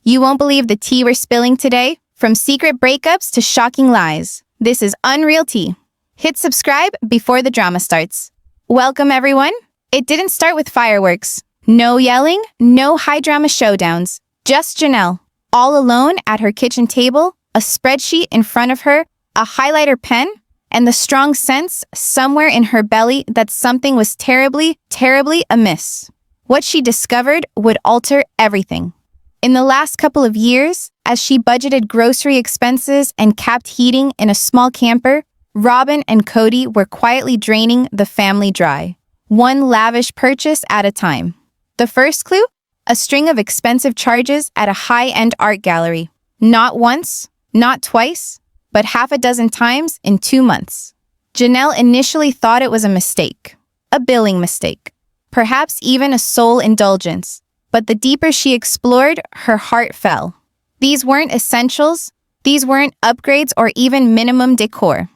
You won't believe the tea we're spilling today, from secret breakups to shocking lies. This is Unreal Tea. Hit subscribe before the drama starts. Welcome, everyone. It didn't start with fireworks. No yelling, no high-drama showdowns. Just Janelle, all alone at her kitchen table, a spreadsheet in front of her, a highlighter pen, and the strong sense somewhere in her belly that something was terribly, terribly amiss. What she discovered would alter everything. In the last couple of years, as she budgeted grocery expenses and capped heating in a small camper, Robyn and Cody were quietly draining the family dry, one lavish purchase at a time. The first clue? A string of expensive charges at a high-end art gallery. Not once, not twice, but half a dozen times in 2 months. Janelle initially thought it was a mistake, a billing mistake, perhaps even a soul indulgence. But the deeper she explored, her heart fell. These weren't essentials, these weren't upgrades or even minimum decor.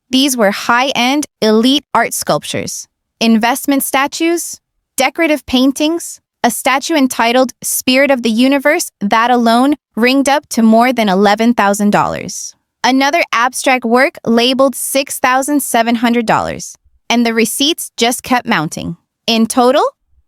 These were high-end, elite art sculptures, investment statues, decorative paintings, a statue entitled Spirit of the Universe that alone ringed up to more than $11,000. Another abstract work labeled $6,700, and the receipts just kept mounting. In total,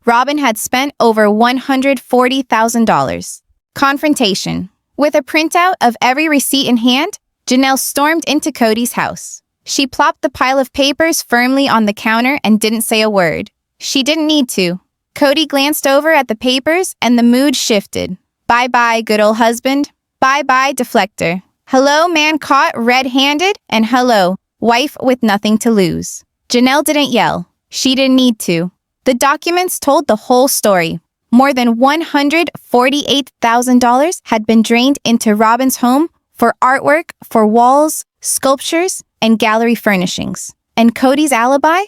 Robyn had spent over $140,000. Confrontation. With a printout of every receipt in hand, Janelle stormed into Cody's house. She plopped the pile of papers firmly on the counter and didn't say a word. She didn't need to. Cody glanced over at the papers and the mood shifted. Bye-bye, good old husband. Bye-bye, deflector. Hello, man caught red-handed, and hello, wife with nothing to lose. Janelle didn't yell. She didn't need to. The documents told the whole story. More than $148,000 had been drained into Robyn's home for artwork, for walls, sculptures, and gallery furnishings. And Cody's alibi?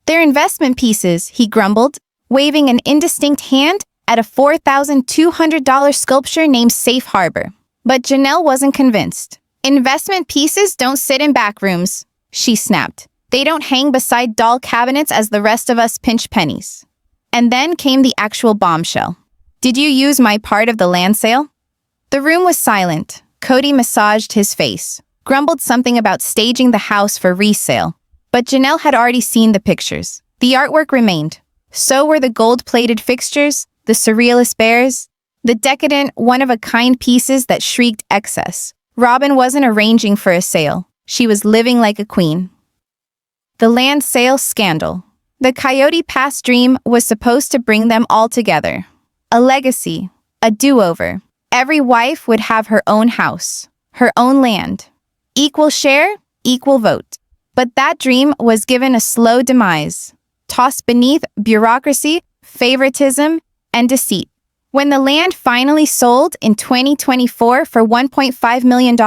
They're investment pieces, he grumbled, waving an indistinct hand at a $4,200 sculpture named Safe Harbor. But Janelle wasn't convinced. Investment pieces don't sit in back rooms, she snapped. They don't hang beside doll cabinets as the rest of us pinch pennies. And then came the actual bombshell. Did you use my part of the land sale? The room was silent. Cody massaged his face, grumbled something about staging the house for resale. But Janelle had already seen the pictures. The artwork remained. So were the gold-plated fixtures, the surrealist bears, the decadent, one-of-a-kind pieces that shrieked excess. Robyn wasn't arranging for a sale. She was living like a queen. The land sale scandal. The Coyote Pass dream was supposed to bring them all together. A legacy, a do-over. Every wife would have her own house, her own land. Equal share, equal vote. But that dream was given a slow demise, tossed beneath bureaucracy, favoritism, and deceit. When the land finally sold in 2024 for $1.5 million,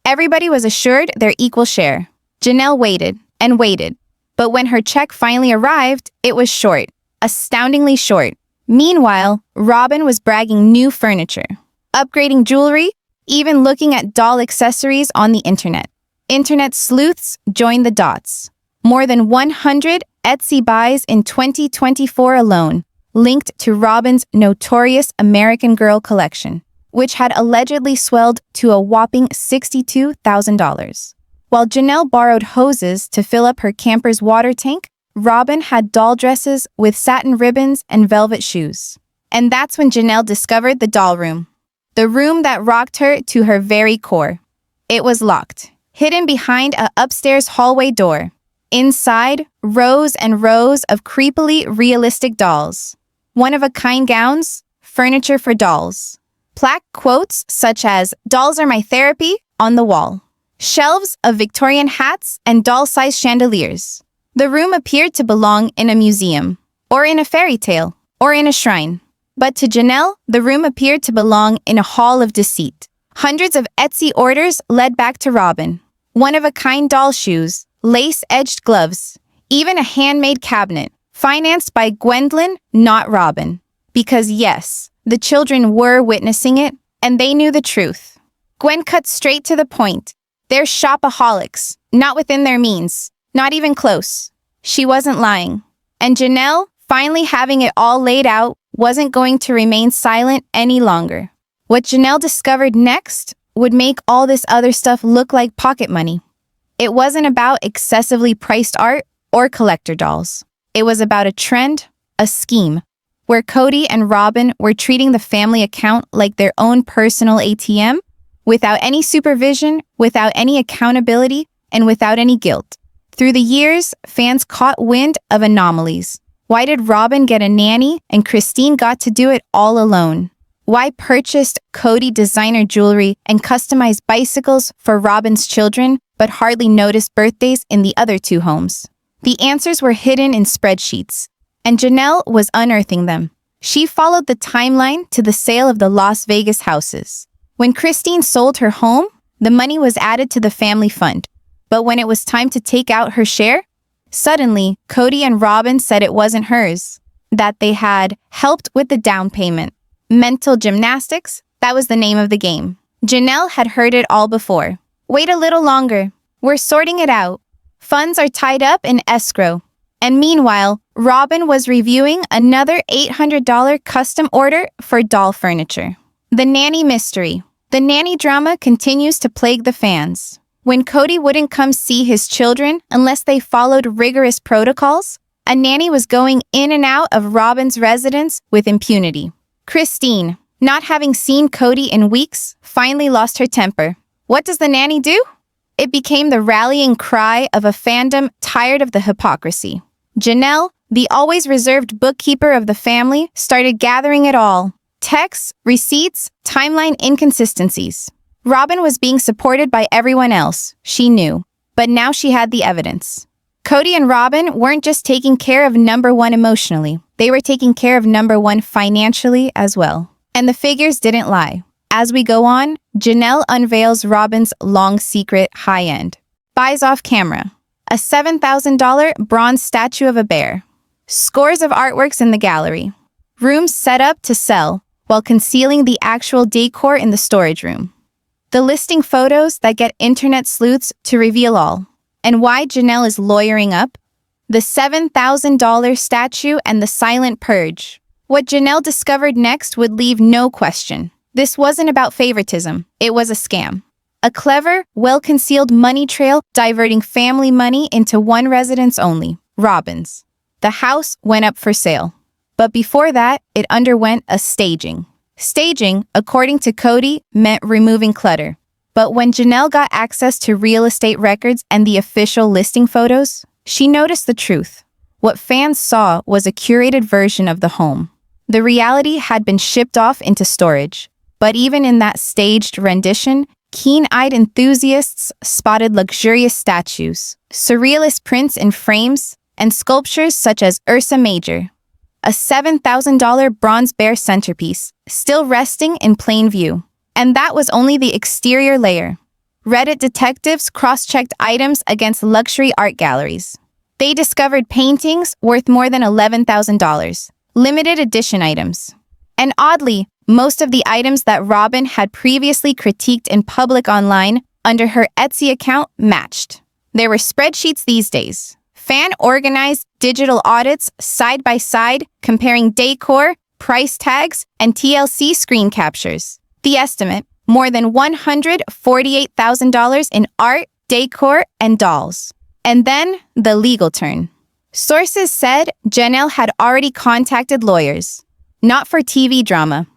everybody was assured their equal share. Janelle waited and waited. But when her check finally arrived, it was short, astoundingly short. Meanwhile, Robyn was bragging new furniture, upgrading jewelry, even looking at doll accessories on the internet. Internet sleuths joined the dots. More than 100 Etsy buys in 2024 alone, linked to Robyn's notorious American Girl collection, which had allegedly swelled to a whopping $62,000. While Janelle borrowed hoses to fill up her camper's water tank, Robyn had doll dresses with satin ribbons and velvet shoes. And that's when Janelle discovered the doll room. The room that rocked her to her very core. It was locked, hidden behind an upstairs hallway door. Inside, rows and rows of creepily realistic dolls. One-of-a-kind gowns, furniture for dolls. Plaque quotes such as, "Dolls are my therapy," on the wall. Shelves of Victorian hats and doll-sized chandeliers. The room appeared to belong in a museum, or in a fairy tale, or in a shrine. But to Janelle, the room appeared to belong in a hall of deceit. Hundreds of Etsy orders led back to Robyn. One-of-a-kind doll shoes, lace-edged gloves, even a handmade cabinet, financed by Gwendolyn, not Robyn. Because yes, the children were witnessing it, and they knew the truth. Gwen cut straight to the point. They're shopaholics, not within their means, not even close. She wasn't lying. And Janelle, finally having it all laid out, wasn't going to remain silent any longer. What Janelle discovered next would make all this other stuff look like pocket money. It wasn't about excessively priced art or collector dolls. It was about a trend, a scheme, where Cody and Robyn were treating the family account like their own personal ATM, without any supervision, without any accountability, and without any guilt. Through the years, fans caught wind of anomalies. Why did Robyn get a nanny and Christine got to do it all alone? Why purchased Cody designer jewelry and customized bicycles for Robyn's children, but hardly noticed birthdays in the other two homes? The answers were hidden in spreadsheets, and Janelle was unearthing them. She followed the timeline to the sale of the Las Vegas houses. When Christine sold her home, the money was added to the family fund. But when it was time to take out her share, suddenly Cody and Robyn said it wasn't hers, that they had helped with the down payment. Mental gymnastics, that was the name of the game. Janelle had heard it all before. Wait a little longer. We're sorting it out. Funds are tied up in escrow. And meanwhile, Robyn was reviewing another $800 custom order for doll furniture. The nanny mystery. The nanny drama continues to plague the fans. When Cody wouldn't come see his children unless they followed rigorous protocols, a nanny was going in and out of Robyn's residence with impunity. Christine, not having seen Cody in weeks, finally lost her temper. What does the nanny do? It became the rallying cry of a fandom tired of the hypocrisy. Janelle, the always reserved bookkeeper of the family, started gathering it all. Texts, receipts, timeline inconsistencies. Robyn was being supported by everyone else, she knew, but now she had the evidence. Cody and Robyn weren't just taking care of number one emotionally, they were taking care of number one financially as well. And the figures didn't lie. As we go on, Janelle unveils Robyn's long secret high-end. Buys off camera. A $7,000 bronze statue of a bear. Scores of artworks in the gallery. Rooms set up to sell, while concealing the actual decor in the storage room. The listing photos that get internet sleuths to reveal all. And why Janelle is lawyering up? The $7,000 statue and the silent purge. What Janelle discovered next would leave no question. This wasn't about favoritism. It was a scam. A clever, well-concealed money trail diverting family money into one residence only, Robyn's. The house went up for sale. But before that, it underwent a staging. Staging, according to Cody, meant removing clutter. But when Janelle got access to real estate records and the official listing photos, she noticed the truth. What fans saw was a curated version of the home. The reality had been shipped off into storage. But even in that staged rendition, keen-eyed enthusiasts spotted luxurious statues, surrealist prints in frames, and sculptures such as Ursa Major, a $7,000 bronze bear centerpiece, still resting in plain view. And that was only the exterior layer. Reddit detectives cross-checked items against luxury art galleries. They discovered paintings worth more than $11,000, limited edition items. And oddly, most of the items that Robyn had previously critiqued in public online under her Etsy account matched. There were spreadsheets these days. Fan-organized digital audits side by side, comparing décor, price tags, and TLC screen captures. The estimate, more than $148,000 in art, décor, and dolls. And then, the legal turn. Sources said Janelle had already contacted lawyers, not for TV drama,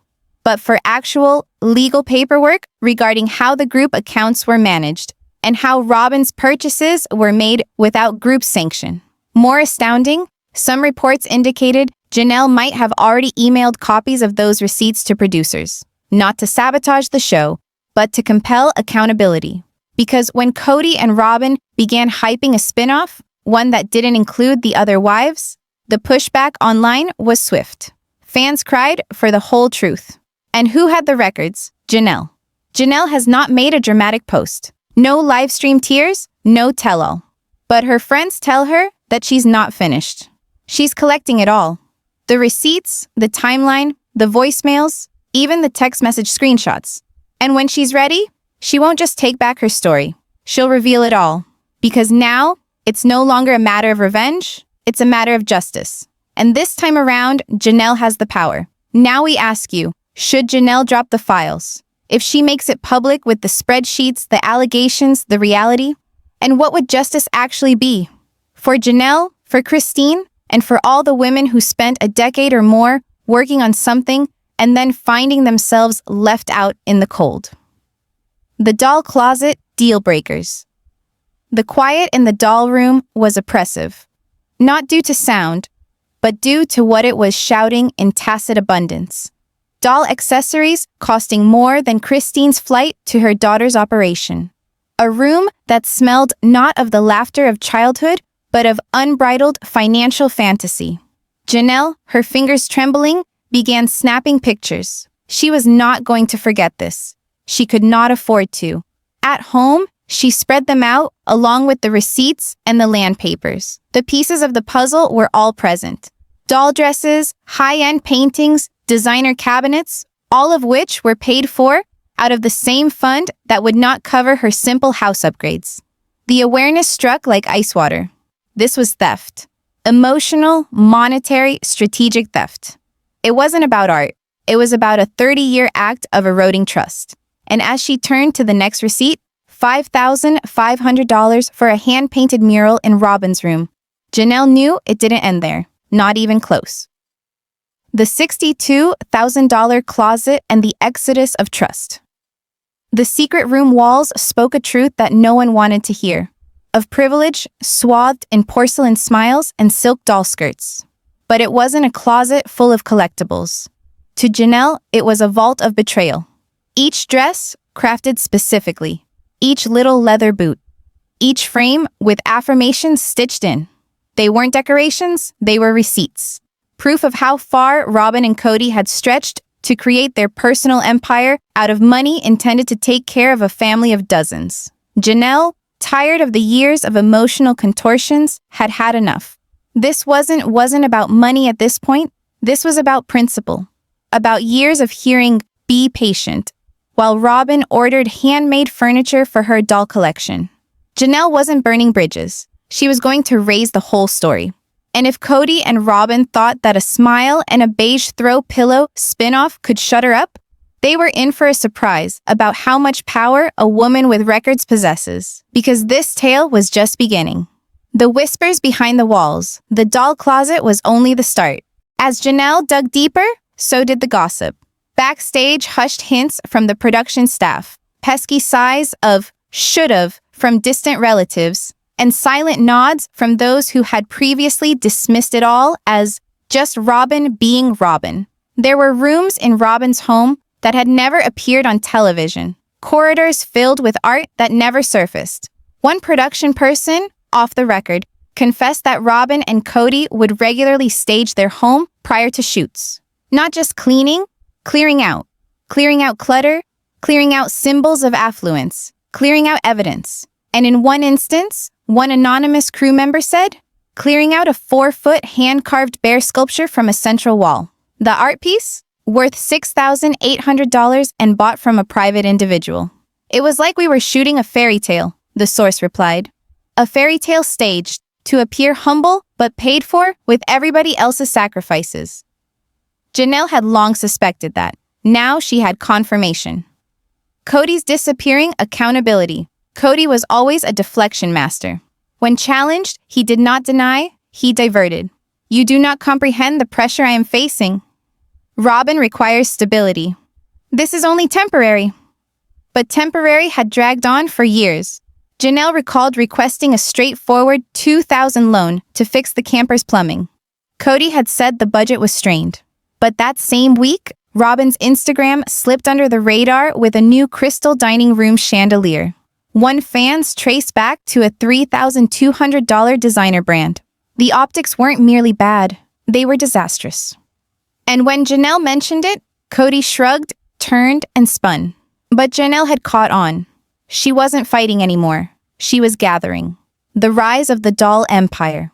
but for actual legal paperwork regarding how the group accounts were managed and how Robyn's purchases were made without group sanction. More astounding, some reports indicated Janelle might have already emailed copies of those receipts to producers, not to sabotage the show, but to compel accountability. Because when Cody and Robyn began hyping a spin-off, one that didn't include the other wives, the pushback online was swift. Fans cried for the whole truth. And who had the records? Janelle. Janelle has not made a dramatic post. No live stream tears, no tell-all. But her friends tell her that she's not finished. She's collecting it all. The receipts, the timeline, the voicemails, even the text message screenshots. And when she's ready, she won't just take back her story. She'll reveal it all. Because now, it's no longer a matter of revenge, it's a matter of justice. And this time around, Janelle has the power. Now we ask you, Should Janelle drop the files? If she makes it public with the spreadsheets, the allegations, the reality? And what would justice actually be? For Janelle, for Christine, and for all the women who spent a decade or more working on something and then finding themselves left out in the cold. The doll closet deal breakers. The quiet in the doll room was oppressive, not due to sound, but due to what it was shouting in tacit abundance. Doll accessories costing more than Christine's flight to her daughter's operation. A room that smelled not of the laughter of childhood, but of unbridled financial fantasy. Janelle, her fingers trembling, began snapping pictures. She was not going to forget this. She could not afford to. At home, she spread them out along with the receipts and the land papers. The pieces of the puzzle were all present. Doll dresses, high-end paintings, designer cabinets, all of which were paid for out of the same fund that would not cover her simple house upgrades. The awareness struck like ice water. This was theft. Emotional, monetary, strategic theft. It wasn't about art. It was about a 30-year act of eroding trust. And as she turned to the next receipt, $5,500 for a hand-painted mural in Robyn's room, Janelle knew it didn't end there, not even close. The $62,000 closet and the exodus of trust. The secret room walls spoke a truth that no one wanted to hear, of privilege swathed in porcelain smiles and silk doll skirts. But it wasn't a closet full of collectibles. To Janelle, it was a vault of betrayal. Each dress crafted specifically, each little leather boot, each frame with affirmations stitched in. They weren't decorations, they were receipts. Proof of how far Robyn and Cody had stretched to create their personal empire out of money intended to take care of a family of dozens. Janelle, tired of the years of emotional contortions, had had enough. This wasn't about money at this point. This was about principle, about years of hearing, "Be patient," while Robyn ordered handmade furniture for her doll collection. Janelle wasn't burning bridges. She was going to raise the whole story. And if Cody and Robyn thought that a smile and a beige throw pillow spin-off could shut her up, they were in for a surprise about how much power a woman with records possesses, because this tale was just beginning. The whispers behind the walls, the doll closet was only the start. As Janelle dug deeper, so did the gossip. Backstage, hushed hints from the production staff, pesky sighs of "should've" from distant relatives, and silent nods from those who had previously dismissed it all as just Robyn being Robyn. There were rooms in Robyn's home that had never appeared on television, corridors filled with art that never surfaced. One production person, off the record, confessed that Robyn and Cody would regularly stage their home prior to shoots. Not just cleaning, clearing out clutter, clearing out symbols of affluence, clearing out evidence. And in one instance, one anonymous crew member said, clearing out a 4-foot hand-carved bear sculpture from a central wall. The art piece, worth $6,800 and bought from a private individual. "It was like we were shooting a fairy tale," the source replied. A fairy tale staged to appear humble but paid for with everybody else's sacrifices. Janelle had long suspected that. Now she had confirmation. Cody's disappearing accountability. Cody was always a deflection master. When challenged, he did not deny, he diverted. "You do not comprehend the pressure I am facing. Robyn requires stability. This is only temporary." But temporary had dragged on for years. Janelle recalled requesting a straightforward $2,000 loan to fix the camper's plumbing. Cody had said the budget was strained. But that same week, Robyn's Instagram slipped under the radar with a new crystal dining room chandelier. One fans traced back to a $3,200 designer brand. The optics weren't merely bad, they were disastrous. And when Janelle mentioned it, Cody shrugged, turned, and spun. But Janelle had caught on. She wasn't fighting anymore. She was gathering. The rise of the doll empire.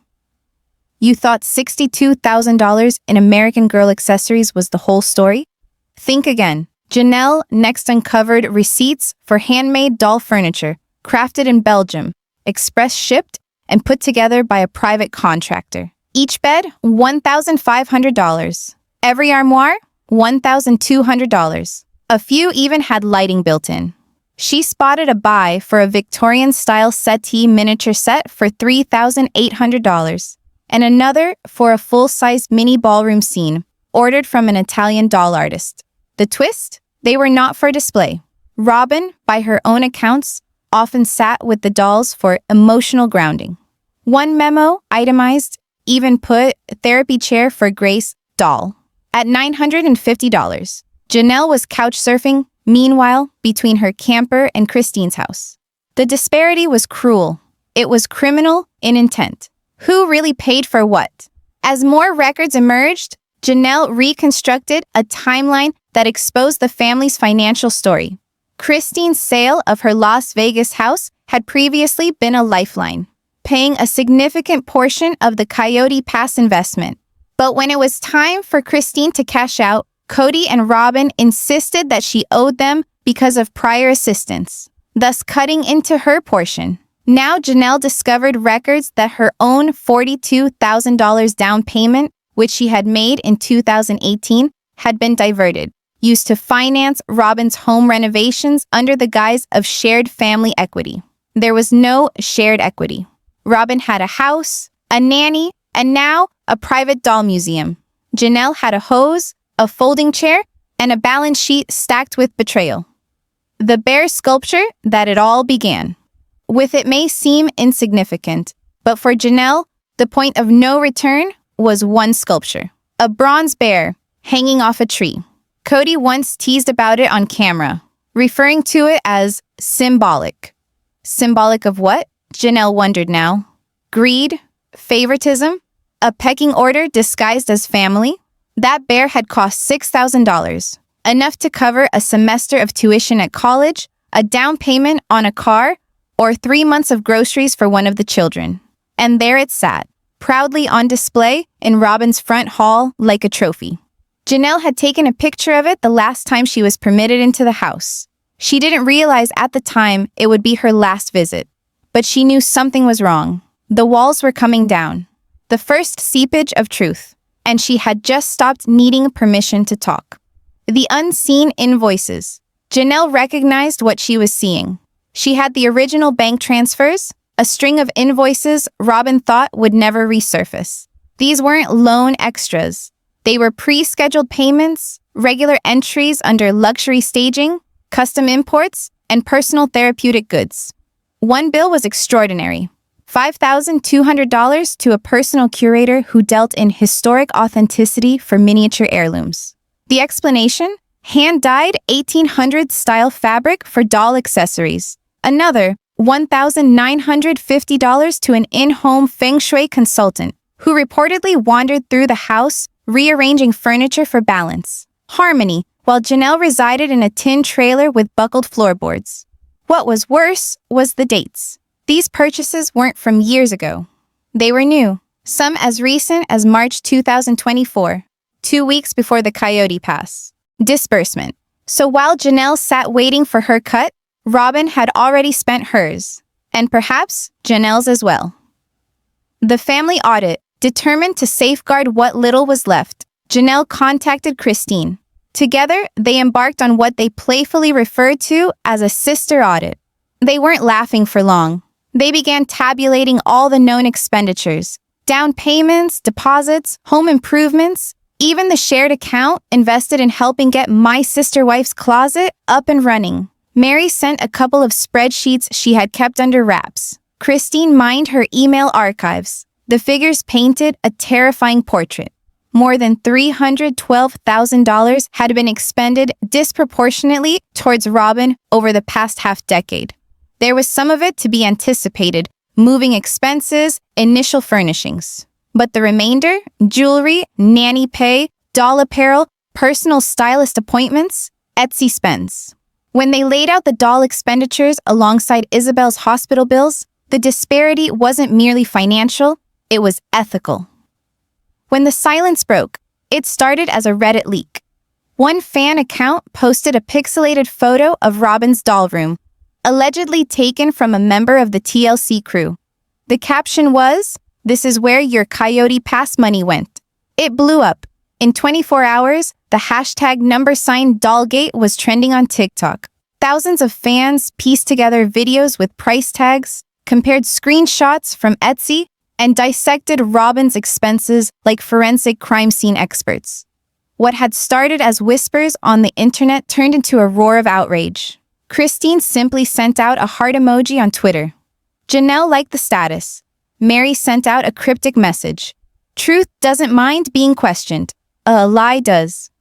You thought $62,000 in American Girl accessories was the whole story? Think again. Janelle next uncovered receipts for handmade doll furniture, crafted in Belgium, express shipped, and put together by a private contractor. Each bed, $1,500. Every armoire, $1,200. A few even had lighting built in. She spotted a buy for a Victorian-style settee miniature set for $3,800, and another for a full-size mini ballroom scene, ordered from an Italian doll artist. The twist? They were not for display. Robyn, by her own accounts, often sat with the dolls for emotional grounding. One memo itemized, even put, therapy chair for Grace, doll. At $950, Janelle was couch surfing, meanwhile, between her camper and Christine's house. The disparity was cruel. It was criminal in intent. Who really paid for what? As more records emerged, Janelle reconstructed a timeline that exposed the family's financial story. Christine's sale of her Las Vegas house had previously been a lifeline, paying a significant portion of the Coyote Pass investment. But when it was time for Christine to cash out, Cody and Robin insisted that she owed them because of prior assistance, thus cutting into her portion. Now Janelle discovered records that her own $42,000 down payment, which she had made in 2018, had been diverted, used to finance Robyn's home renovations under the guise of shared family equity. There was no shared equity. Robyn had a house, a nanny, and now a private doll museum. Janelle had a hose, a folding chair, and a balance sheet stacked with betrayal. The bare sculpture that it all began. With it may seem insignificant, but for Janelle, the point of no return was one sculpture. A bronze bear hanging off a tree. Cody once teased about it on camera, referring to it as symbolic. Symbolic of what? Janelle wondered now. Greed? Favoritism? A pecking order disguised as family? That bear had cost $6,000, enough to cover a semester of tuition at college, a down payment on a car, or 3 months of groceries for one of the children. And there it sat, proudly on display in Robyn's front hall like a trophy. Janelle had taken a picture of it the last time she was permitted into the house. She didn't realize at the time it would be her last visit, but she knew something was wrong. The walls were coming down. The first seepage of truth. And she had just stopped needing permission to talk. The unseen invoices. Janelle recognized what she was seeing. She had the original bank transfers, a string of invoices Robyn thought would never resurface. These weren't loan extras. They were pre-scheduled payments, regular entries under luxury staging, custom imports, and personal therapeutic goods. One bill was extraordinary. $5,200 to a personal curator who dealt in historic authenticity for miniature heirlooms. The explanation? Hand-dyed 1800s-style fabric for doll accessories. Another, $1,950 to an in-home feng shui consultant who reportedly wandered through the house, rearranging furniture for balance. Harmony, while Janelle resided in a tin trailer with buckled floorboards. What was worse was the dates. These purchases weren't from years ago. They were new, some as recent as March 2024, 2 weeks before the Coyote Pass. Disbursement. So while Janelle sat waiting for her cut, Robyn had already spent hers, and perhaps Janelle's as well. The family audit, determined to safeguard what little was left, Janelle contacted Christine. Together, they embarked on what they playfully referred to as a sister audit. They weren't laughing for long. They began tabulating all the known expenditures, down payments, deposits, home improvements, even the shared account invested in helping get my sister-wife's closet up and running. Mary sent a couple of spreadsheets she had kept under wraps. Christine mined her email archives. The figures painted a terrifying portrait. More than $312,000 had been expended disproportionately towards Robyn over the past half-decade. There was some of it to be anticipated, moving expenses, initial furnishings. But the remainder, jewelry, nanny pay, doll apparel, personal stylist appointments, Etsy spends. When they laid out the doll expenditures alongside Isabel's hospital bills, the disparity wasn't merely financial, it was ethical. When the silence broke, it started as a Reddit leak. One fan account posted a pixelated photo of Robyn's doll room, allegedly taken from a member of the TLC crew. The caption was, "This is where your Coyote Pass money went." It blew up. In 24 hours, the hashtag #Dollgate was trending on TikTok. Thousands of fans pieced together videos with price tags, compared screenshots from Etsy, and dissected Robyn's expenses like forensic crime scene experts. What had started as whispers on the internet turned into a roar of outrage. Christine simply sent out a heart emoji on Twitter. Janelle liked the status. Mary sent out a cryptic message. Truth doesn't mind being questioned. A lie does.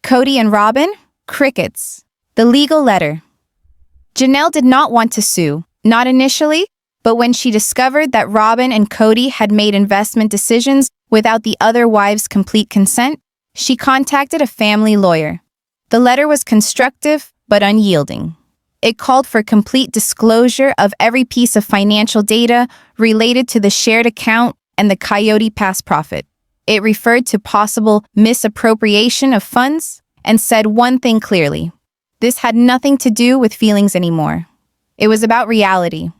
Cody and Robin? Crickets. The legal letter. Janelle did not want to sue, not initially, but when she discovered that Robyn and Cody had made investment decisions without the other wives' complete consent, she contacted a family lawyer. The letter was constructive but unyielding. It called for complete disclosure of every piece of financial data related to the shared account and the Coyote Pass profit. It referred to possible misappropriation of funds and said one thing clearly. This had nothing to do with feelings anymore. It was about reality.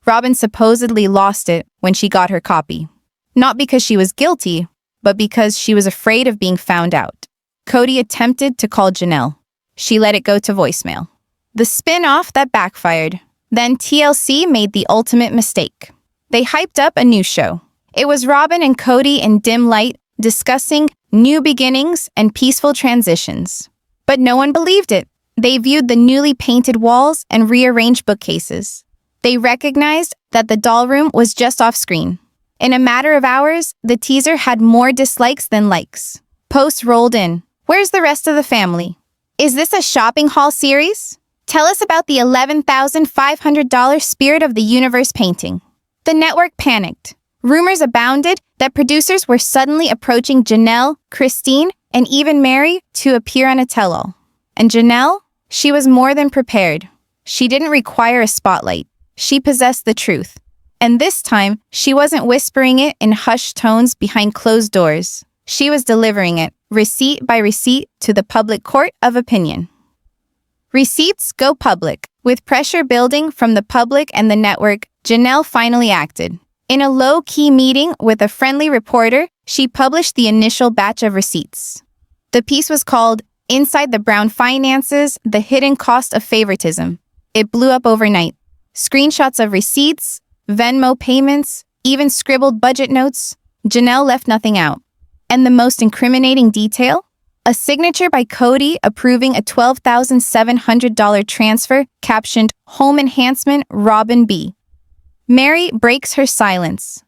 Robyn supposedly lost it when she got her copy. Not because she was guilty, but because she was afraid of being found out. Cody attempted to call Janelle. She let it go to voicemail. The spin-off that backfired. Then TLC made the ultimate mistake. They hyped up a new show. It was Robyn and Cody in dim light discussing new beginnings and peaceful transitions. But no one believed it. They viewed the newly painted walls and rearranged bookcases. They recognized that the doll room was just off-screen. In a matter of hours, the teaser had more dislikes than likes. Posts rolled in. Where's the rest of the family? Is this a shopping haul series? Tell us about the $11,500 Spirit of the Universe painting. The network panicked. Rumors abounded that producers were suddenly approaching Janelle, Christine, and even Mary to appear on a tell-all. And Janelle? She was more than prepared. She didn't require a spotlight. She possessed the truth. And this time, she wasn't whispering it in hushed tones behind closed doors. She was delivering it, receipt by receipt, to the public court of opinion. Receipts go public. With pressure building from the public and the network, Janelle finally acted. In a low-key meeting with a friendly reporter, she published the initial batch of receipts. The piece was called Inside the Brown Finances, The Hidden Cost of Favoritism. It blew up overnight. Screenshots of receipts, Venmo payments, even scribbled budget notes. Janelle left nothing out. And the most incriminating detail? A signature by Cody approving a $12,700 transfer captioned Home Enhancement Robyn B. Mary breaks her silence.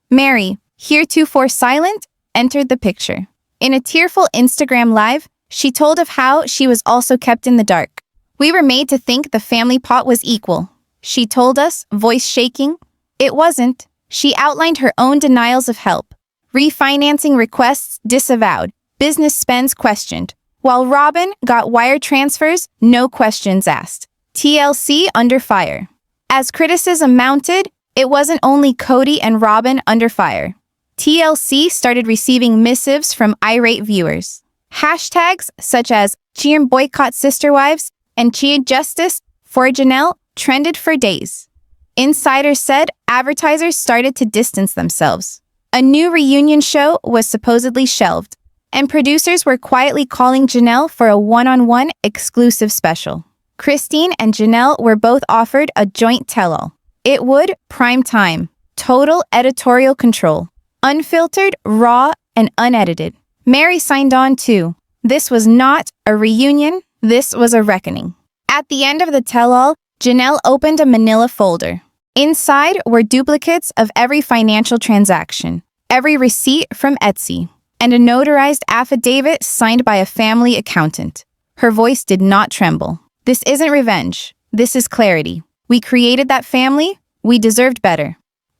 Mary, heretofore silent, entered the picture. In a tearful Instagram live, she told of how she was also kept in the dark. We were made to think the family pot was equal. She told us, voice shaking. It wasn't. She outlined her own denials of help. Refinancing requests disavowed. Business spends questioned. While Robyn got wire transfers, no questions asked. TLC under fire. As criticism mounted, it wasn't only Cody and Robyn under fire. TLC started receiving missives from irate viewers. Hashtags such as Cheer Boycott Sister Wives and Cheer Justice for Janelle trended for days. Insiders said advertisers started to distance themselves. A new reunion show was supposedly shelved, and producers were quietly calling Janelle for a one-on-one exclusive special. Christine and Janelle were both offered a joint tell-all. It would prime time, total editorial control, unfiltered, raw, and unedited. Mary signed on too. This was not a reunion, this was a reckoning. At the end of the tell-all, Janelle opened a manila folder. Inside were duplicates of every financial transaction, every receipt from Etsy, and a notarized affidavit signed by a family accountant. Her voice did not tremble. This isn't revenge. This is clarity. We created that family. We deserved better.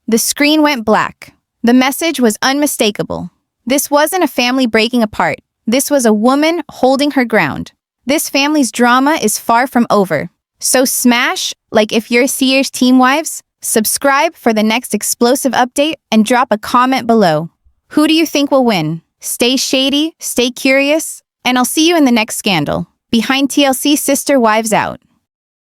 The screen went black. The message was unmistakable. This wasn't a family breaking apart. This was a woman holding her ground. This family's drama is far from over. So smash, like if you're Sears Team Wives, subscribe for the next explosive update and drop a comment below. Who do you think will win? Stay shady, stay curious, and I'll see you in the next scandal. Behind TLC Sister Wives out.